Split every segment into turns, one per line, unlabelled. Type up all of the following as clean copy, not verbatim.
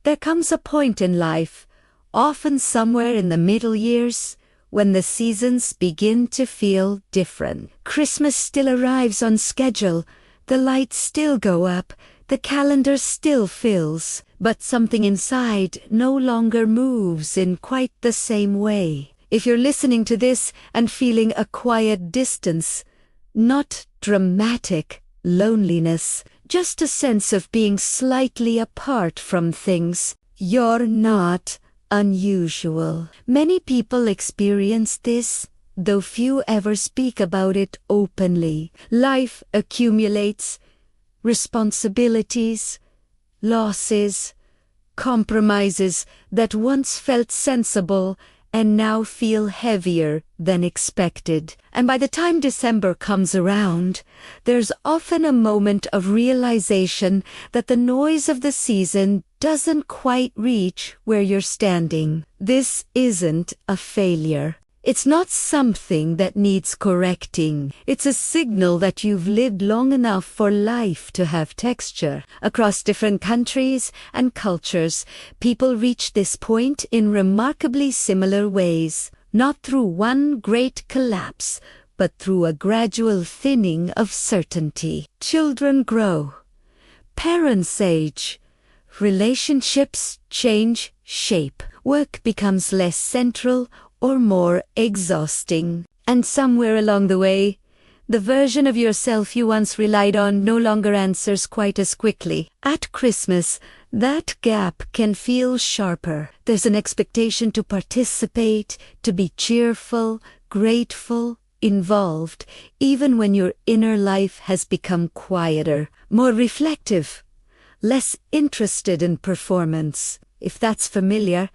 There comes a point in life, often somewhere in the middle years, when the seasons begin to feel different. Christmas still arrives on schedule, the lights still go up, the calendar still fills, but something inside no longer moves in quite the same way. If you're listening to this and feeling a quiet distance, not dramatic loneliness, just a sense of being slightly apart from things, you're not unusual. Many people experience this, though few ever speak about it openly. Life accumulates, responsibilities, losses, compromises that once felt sensible and now feel heavier than expected. And by the time December comes around, there's often a moment of realization that the noise of the season doesn't quite reach where you're standing. This isn't a failure. It's not something that needs correcting. It's a signal that you've lived long enough for life to have texture. Across different countries and cultures, people reach this point in remarkably similar ways, not through one great collapse, but through a gradual thinning of certainty. Children grow. Parents age. Relationships change shape. Work becomes less central or more exhausting. And somewhere along the way, the version of yourself you once relied on no longer answers quite as quickly. At Christmas, that gap can feel sharper. There's an expectation to participate, to be cheerful, grateful, involved, even when your inner life has become quieter, more reflective, less interested in performance. If that's familiar,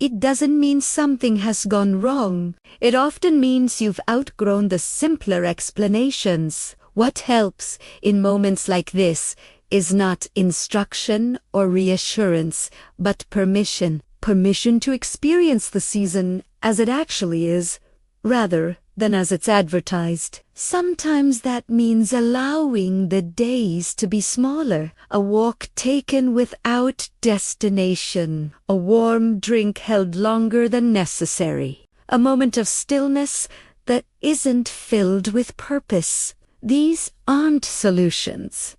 it doesn't mean something has gone wrong. It often means you've outgrown the simpler explanations. What helps in moments like this is not instruction or reassurance, but permission. Permission to experience the season as it actually is, rather than as it's advertised. Sometimes that means allowing the days to be smaller, a walk taken without destination, a warm drink held longer than necessary, a moment of stillness that isn't filled with purpose. These aren't solutions.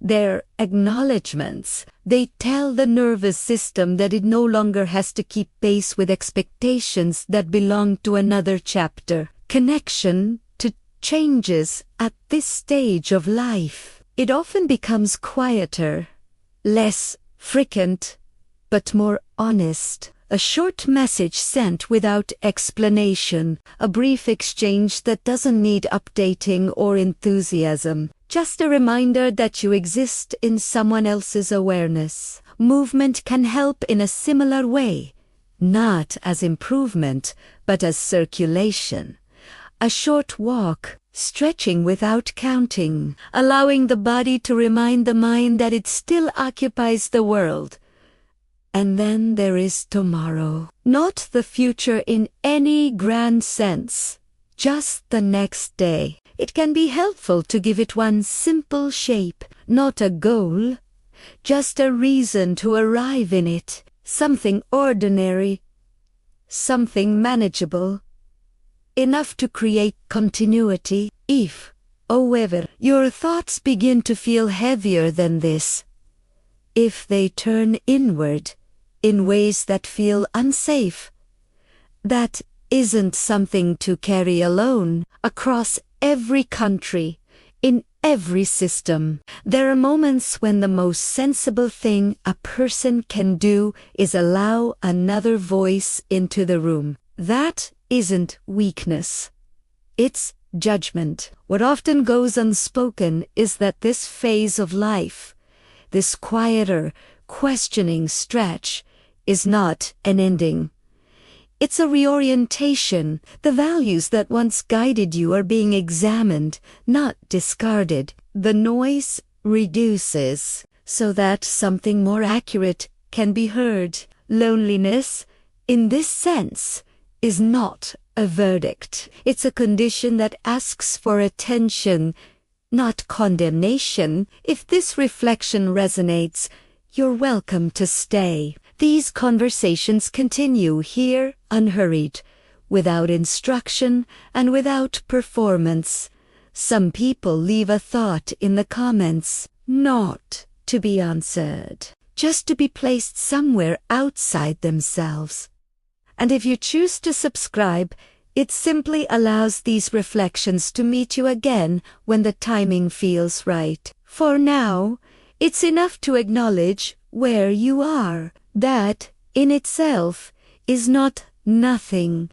They're acknowledgments. They tell the nervous system that it no longer has to keep pace with expectations that belong to another chapter. Connection to changes at this stage of life. It often becomes quieter, less frequent, but more honest. A short message sent without explanation, a brief exchange that doesn't need updating or enthusiasm. Just a reminder that you exist in someone else's awareness. Movement can help in a similar way, not as improvement, but as circulation. A short walk, stretching without counting, allowing the body to remind the mind that it still occupies the world. And then there is tomorrow. Not the future in any grand sense, just the next day. It can be helpful to give it one simple shape, not a goal, just a reason to arrive in it. Something ordinary, something manageable, enough to create continuity. If, however, your thoughts begin to feel heavier than this, if they turn inward in ways that feel unsafe, that isn't something to carry alone. Across every country, in every system, there are moments when the most sensible thing a person can do is allow another voice into the room. That isn't weakness. It's judgment. What often goes unspoken is that this phase of life, this quieter, questioning stretch, is not an ending. It's a reorientation. The values that once guided you are being examined, not discarded. The noise reduces so that something more accurate can be heard. Loneliness, in this sense, is not a verdict. It's a condition that asks for attention, not condemnation. If this reflection resonates, you're welcome to stay. These conversations continue here, unhurried, without instruction and without performance. Some people leave a thought in the comments, not to be answered, just to be placed somewhere outside themselves. And if you choose to subscribe, it simply allows these reflections to meet you again when the timing feels right. For now, it's enough to acknowledge where you are. That, in itself, is not nothing.